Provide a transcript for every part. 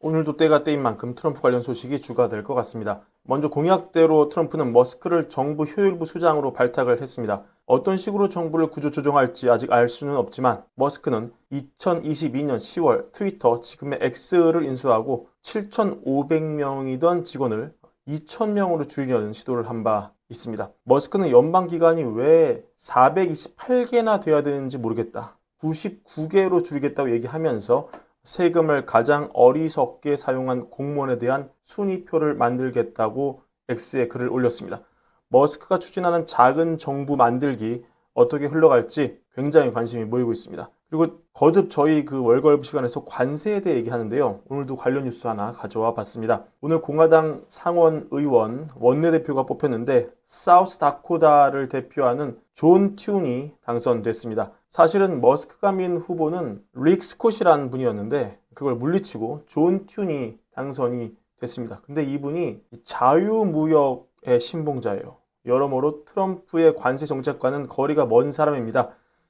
오늘도 때가 때인 만큼 트럼프 관련 소식이 주가 될 것 같습니다. 먼저 공약대로 트럼프는 머스크를 정부 효율부 수장으로 발탁을 했습니다. 어떤 식으로 정부를 구조조정할지 아직 알 수는 없지만 머스크는 2022년 10월 트위터 지금의 X를 인수하고 7,500명이던 직원을 2,000명으로 줄이려는 시도를 한 바 있습니다. 머스크는 연방 기관이 왜 428개나 돼야 되는지 모르겠다. 99개로 줄이겠다고 얘기하면서 세금을 가장 어리석게 사용한 공무원에 대한 순위표를 만들겠다고 X에 글을 올렸습니다. 머스크가 추진하는 작은 정부 만들기 어떻게 흘러갈지 굉장히 관심이 모이고 있습니다. 그리고 거듭 저희 월걸브 시간에서 관세에 대해 얘기하는데요. 오늘도 관련 뉴스 하나 가져와 봤습니다. 오늘 공화당 상원 의원 원내대표가 뽑혔는데 사우스 다코다를 대표하는 존 튠이 당선됐습니다. 사실은 머스크가 민 후보는 릭 스콧이라는 분이었는데 그걸 물리치고 존 튠이 당선이 됐습니다. 근데 이분이 자유무역의 신봉자예요. 여러모로 트럼프의 관세 정책과는 거리가 먼 사람입니다.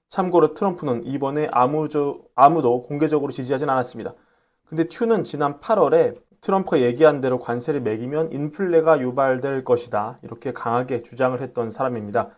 참고로 트럼프는 이번에 아무도 공개적으로 지지하진 않았습니다. 근데 튠은 지난 8월에 트럼프가 얘기한 대로 관세를 매기면 인플레가 유발될 것이다. 이렇게 강하게 주장을 했던 사람입니다.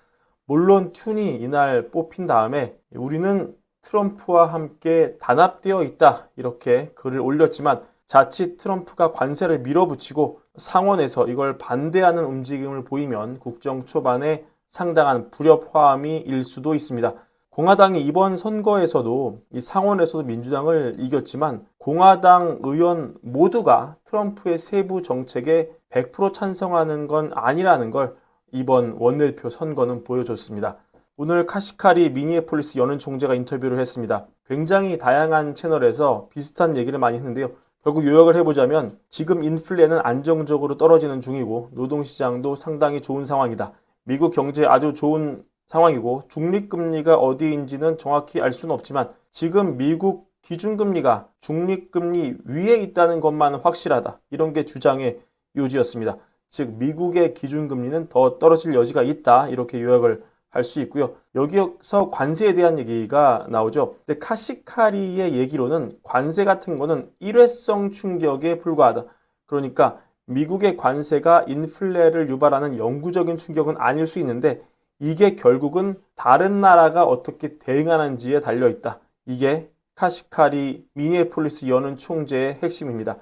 물론 튠이 이날 뽑힌 다음에 우리는 트럼프와 함께 단합되어 있다. 이렇게 글을 올렸지만 자칫 트럼프가 관세를 밀어붙이고 상원에서 이걸 반대하는 움직임을 보이면 국정 초반에 상당한 불협화음이 일 수도 있습니다. 공화당이 이번 선거에서도 이 상원에서도 민주당을 이겼지만 공화당 의원 모두가 트럼프의 세부 정책에 100% 찬성하는 건 아니라는 걸 이번 원내대표 선거는 보여줬습니다. 오늘 카시카리 미니애폴리스 연은 총재가 인터뷰를 했습니다. 굉장히 다양한 채널에서 비슷한 얘기를 많이 했는데요. 결국 요약을 해보자면 지금 인플레는 안정적으로 떨어지는 중이고 노동시장도 상당히 좋은 상황이다. 미국 경제 아주 좋은 상황이고 중립금리가 어디인지는 정확히 알 수는 없지만 지금 미국 기준금리가 중립금리 위에 있다는 것만은 확실하다. 이런 게 주장의 요지였습니다. 즉 미국의 기준금리는 더 떨어질 여지가 있다. 이렇게 요약을 할 수 있고요. 여기서 관세에 대한 얘기가 나오죠. 근데 카시카리의 얘기로는 관세 같은 거는 일회성 충격에 불과하다. 그러니까 미국의 관세가 인플레를 유발하는 영구적인 충격은 아닐 수 있는데 이게 결국은 다른 나라가 어떻게 대응하는지에 달려있다. 이게 카시카리 미니애폴리스 연은 총재의 핵심입니다.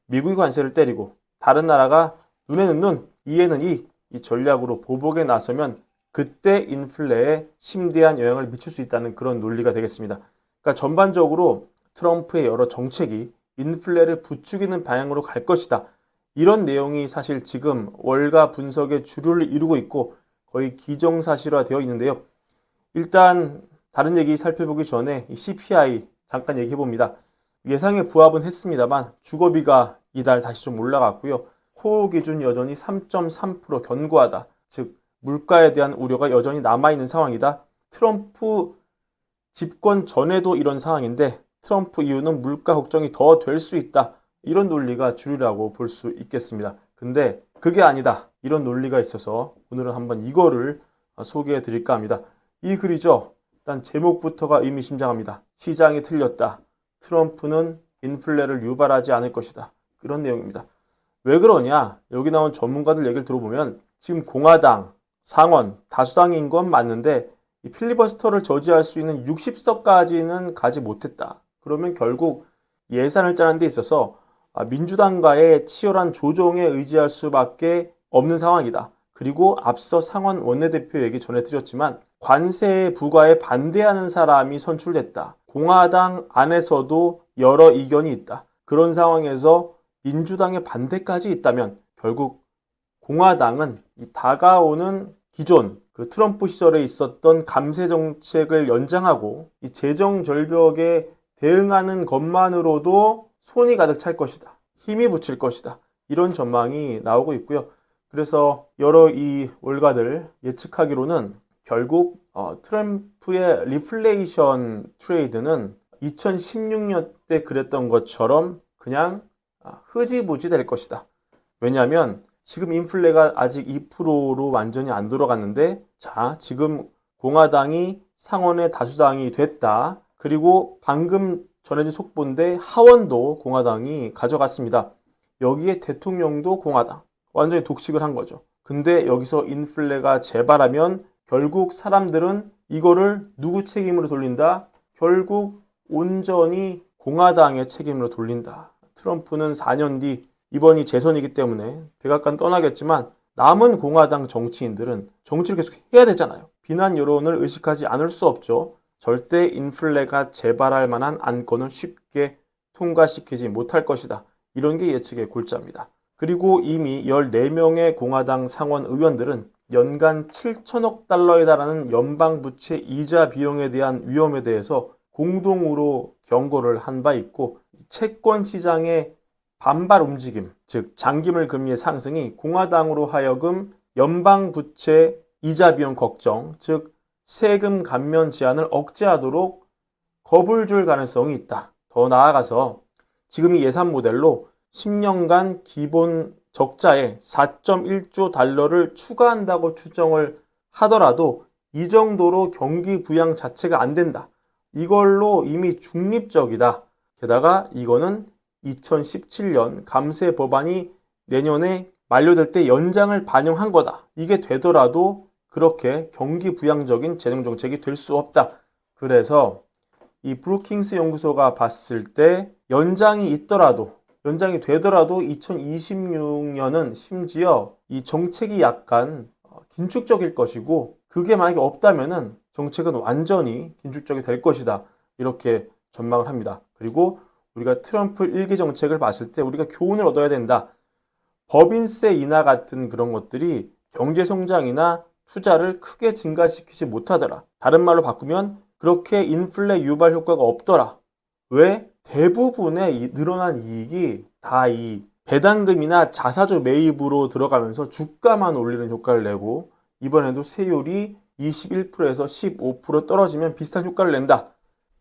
미국이 관세를 때리고 다른 나라가 눈에는 눈, 이에는 이 전략으로 보복에 나서면 그때 인플레에 심대한 영향을 미칠 수 있다는 그런 논리가 되겠습니다. 그러니까 전반적으로 트럼프의 여러 정책이 인플레를 부추기는 방향으로 갈 것이다. 이런 내용이 사실 지금 월가 분석의 주류를 이루고 있고 거의 기정사실화되어 있는데요. 일단 다른 얘기 살펴보기 전에 CPI 잠깐 얘기해 봅니다. 예상에 부합은 했습니다만 주거비가 이달 다시 좀 올라갔고요. 코어 기준 여전히 3.3% 견고하다. 즉 물가에 대한 우려가 여전히 남아있는 상황이다. 트럼프 집권 전에도 이런 상황인데 트럼프 이후는 물가 걱정이 더 될 수 있다. 이런 논리가 주류라고 볼 수 있겠습니다. 근데 그게 아니다. 이런 논리가 있어서 오늘은 한번 이거를 소개해 드릴까 합니다. 이 글이죠. 일단 제목부터가 의미심장합니다. 시장이 틀렸다. 트럼프는 인플레를 유발하지 않을 것이다. 그런 내용입니다. 왜 그러냐? 여기 나온 전문가들 얘기를 들어보면 지금 공화당, 상원, 다수당인 건 맞는데 이 필리버스터를 저지할 수 있는 60석까지는 가지 못했다. 그러면 결국 예산을 짜는 데 있어서 민주당과의 치열한 조정에 의지할 수밖에 없는 상황이다. 그리고 앞서 상원 원내대표 얘기 전해드렸지만 관세 부과에 반대하는 사람이 선출됐다. 공화당 안에서도 여러 이견이 있다. 그런 상황에서 민주당의 반대까지 있다면 결국 공화당은 이 다가오는 기존 트럼프 시절에 있었던 감세 정책을 연장하고 이 재정 절벽에 대응하는 것만으로도 손이 가득 찰 것이다. 힘이 붙일 것이다. 이런 전망이 나오고 있고요. 그래서 여러 이 월가들 예측하기로는 결국 트럼프의 리플레이션 트레이드는 2016년 때 그랬던 것처럼 그냥 흐지부지 될 것이다. 왜냐하면 지금 인플레가 아직 2%로 완전히 안 들어갔는데 자, 지금 공화당이 상원의 다수당이 됐다. 그리고 방금 전해진 속보인데 하원도 공화당이 가져갔습니다. 여기에 대통령도 공화당. 완전히 독식을 한 거죠. 근데 여기서 인플레가 재발하면 결국 사람들은 이거를 누구 책임으로 돌린다? 결국 온전히 공화당의 책임으로 돌린다. 트럼프는 4년 뒤 이번이 재선이기 때문에 백악관 떠나겠지만 남은 공화당 정치인들은 정치를 계속 해야 되잖아요. 비난 여론을 의식하지 않을 수 없죠. 절대 인플레가 재발할 만한 안건을 쉽게 통과시키지 못할 것이다. 이런 게 예측의 골자입니다. 그리고 이미 14명의 공화당 상원 의원들은 연간 7천억 달러에 달하는 연방부채 이자 비용에 대한 위험에 대해서 공동으로 경고를 한 바 있고 채권 시장의 반발 움직임, 즉 장기물 금리의 상승이 공화당으로 하여금 연방부채 이자 비용 걱정, 즉 세금 감면 제한을 억제하도록 겁을 줄 가능성이 있다. 더 나아가서 지금 이 예산 모델로 10년간 기본 적자에 4.1조 달러를 추가한다고 추정을 하더라도 이 정도로 경기 부양 자체가 안 된다. 이걸로 이미 중립적이다. 게다가 이거는 2017년 감세 법안이 내년에 만료될 때 연장을 반영한 거다. 이게 되더라도 그렇게 경기 부양적인 재정 정책이 될 수 없다. 그래서 이 브루킹스 연구소가 봤을 때 연장이 되더라도 2026년은 심지어 이 정책이 약간 긴축적일 것이고 그게 만약에 없다면은 정책은 완전히 긴축적이 될 것이다. 이렇게 전망을 합니다. 그리고 우리가 트럼프 1기 정책을 봤을 때 우리가 교훈을 얻어야 된다. 법인세 인하 같은 그런 것들이 경제 성장이나 투자를 크게 증가시키지 못하더라. 다른 말로 바꾸면 그렇게 인플레 유발 효과가 없더라. 왜? 대부분의 늘어난 이익이 다 이 배당금이나 자사주 매입으로 들어가면서 주가만 올리는 효과를 내고 이번에도 세율이 21%에서 15% 떨어지면 비슷한 효과를 낸다.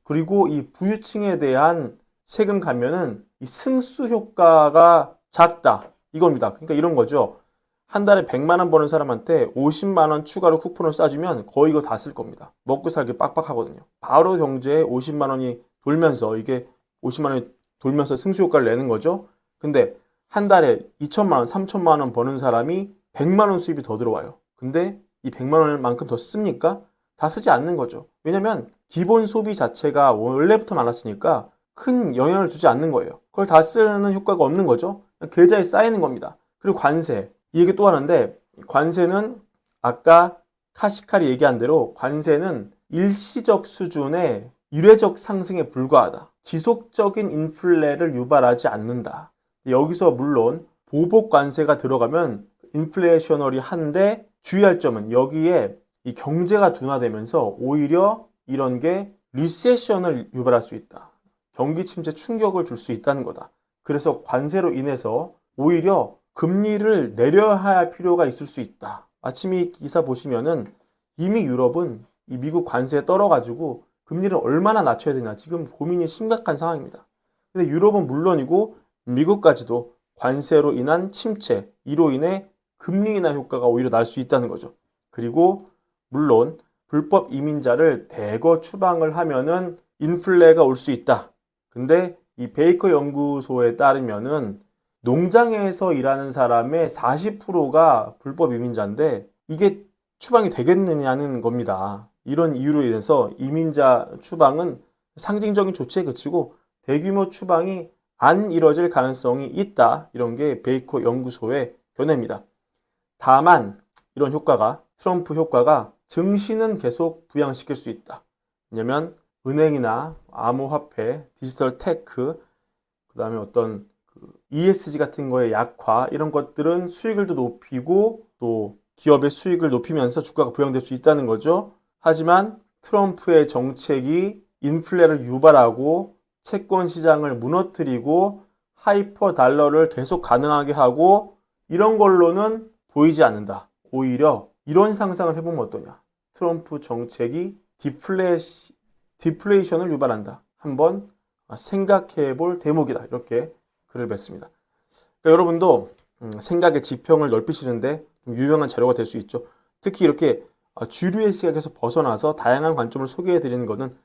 그리고 이 부유층에 대한 세금 감면은 이 승수 효과가 작다. 이겁니다. 그러니까 이런 거죠. 한 달에 100만 원 버는 사람한테 50만 원 추가로 쿠폰을 싸주면 거의 이거 다 쓸 겁니다. 먹고 살기 빡빡하거든요. 바로 경제에 50만 원이 돌면서 이게 50만 원이 돌면서 승수 효과를 내는 거죠. 근데 한 달에 2천만 원, 3천만 원 버는 사람이 100만 원 수입이 더 들어와요. 근데 이 100만 원만큼 더 씁니까? 다 쓰지 않는 거죠. 왜냐면 기본 소비 자체가 원래부터 많았으니까 큰 영향을 주지 않는 거예요. 그걸 다 쓰는 효과가 없는 거죠. 계좌에 쌓이는 겁니다. 그리고 관세. 이 얘기 또 하는데 관세는 아까 카시칼이 얘기한 대로 관세는 일시적 수준의 일회적 상승에 불과하다. 지속적인 인플레를 유발하지 않는다. 여기서 물론 보복 관세가 들어가면 인플레이셔널이 한데 주의할 점은 여기에 이 경제가 둔화되면서 오히려 이런 게 리세션을 유발할 수 있다. 경기 침체 충격을 줄 수 있다는 거다. 그래서 관세로 인해서 오히려 금리를 내려야 할 필요가 있을 수 있다. 아침 이 기사 보시면은 이미 유럽은 이 미국 관세에 떨어가지고 금리를 얼마나 낮춰야 되나 지금 고민이 심각한 상황입니다. 근데 유럽은 물론이고 미국까지도 관세로 인한 침체, 이로 인해 금리 인하 효과가 오히려 날 수 있다는 거죠. 그리고 물론 불법 이민자를 대거 추방을 하면은 인플레가 올 수 있다. 근데 이 베이커 연구소에 따르면은 농장에서 일하는 사람의 40%가 불법 이민자인데 이게 추방이 되겠느냐는 겁니다. 이런 이유로 인해서 이민자 추방은 상징적인 조치에 그치고 대규모 추방이 안 이뤄질 가능성이 있다. 이런 게 베이커 연구소의 견해입니다. 다만 이런 효과가 트럼프 효과가 증시는 계속 부양시킬 수 있다. 왜냐면 은행이나 암호화폐, 디지털 테크, 그 다음에 어떤 ESG 같은 거의 약화 이런 것들은 수익을 더 높이고 또 기업의 수익을 높이면서 주가가 부양될 수 있다는 거죠. 하지만 트럼프의 정책이 인플레를 유발하고 채권 시장을 무너뜨리고 하이퍼 달러를 계속 가능하게 하고 이런 걸로는 보이지 않는다. 오히려 이런 상상을 해보면 어떠냐. 트럼프 정책이 디플레이션을 유발한다. 한번 생각해 볼 대목이다. 이렇게 글을 맺습니다. 그러니까 여러분도 생각의 지평을 넓히시는데 좀 유용한 자료가 될 수 있죠. 특히 이렇게 주류의 시각에서 벗어나서 다양한 관점을 소개해 드리는 것은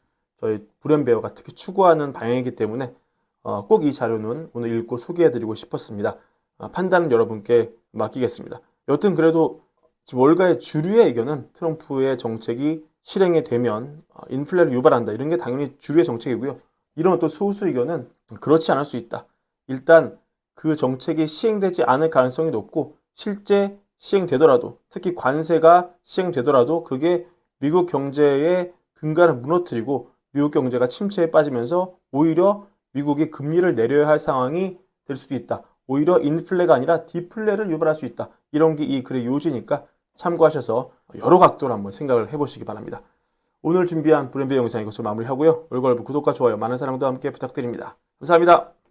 저희 브랜베어가 특히 추구하는 방향이기 때문에 꼭 이 자료는 오늘 읽고 소개해드리고 싶었습니다. 판단은 여러분께 맡기겠습니다. 여튼 그래도 지금 월가의 주류의 의견은 트럼프의 정책이 실행이 되면 인플레를 유발한다. 이런 게 당연히 주류의 정책이고요. 이런 어떤 소수 의견은 그렇지 않을 수 있다. 일단 그 정책이 시행되지 않을 가능성이 높고 실제 시행되더라도 특히 관세가 시행되더라도 그게 미국 경제의 근간을 무너뜨리고 미국 경제가 침체에 빠지면서 오히려 미국이 금리를 내려야 할 상황이 될 수도 있다. 오히려 인플레가 아니라 디플레를 유발할 수 있다. 이런 게 이 글의 요지니까 참고하셔서 여러 각도로 한번 생각을 해보시기 바랍니다. 오늘 준비한 브랜드 영상 이것으로 마무리하고요. 월걸부 구독과 좋아요 많은 사랑도 함께 부탁드립니다. 감사합니다.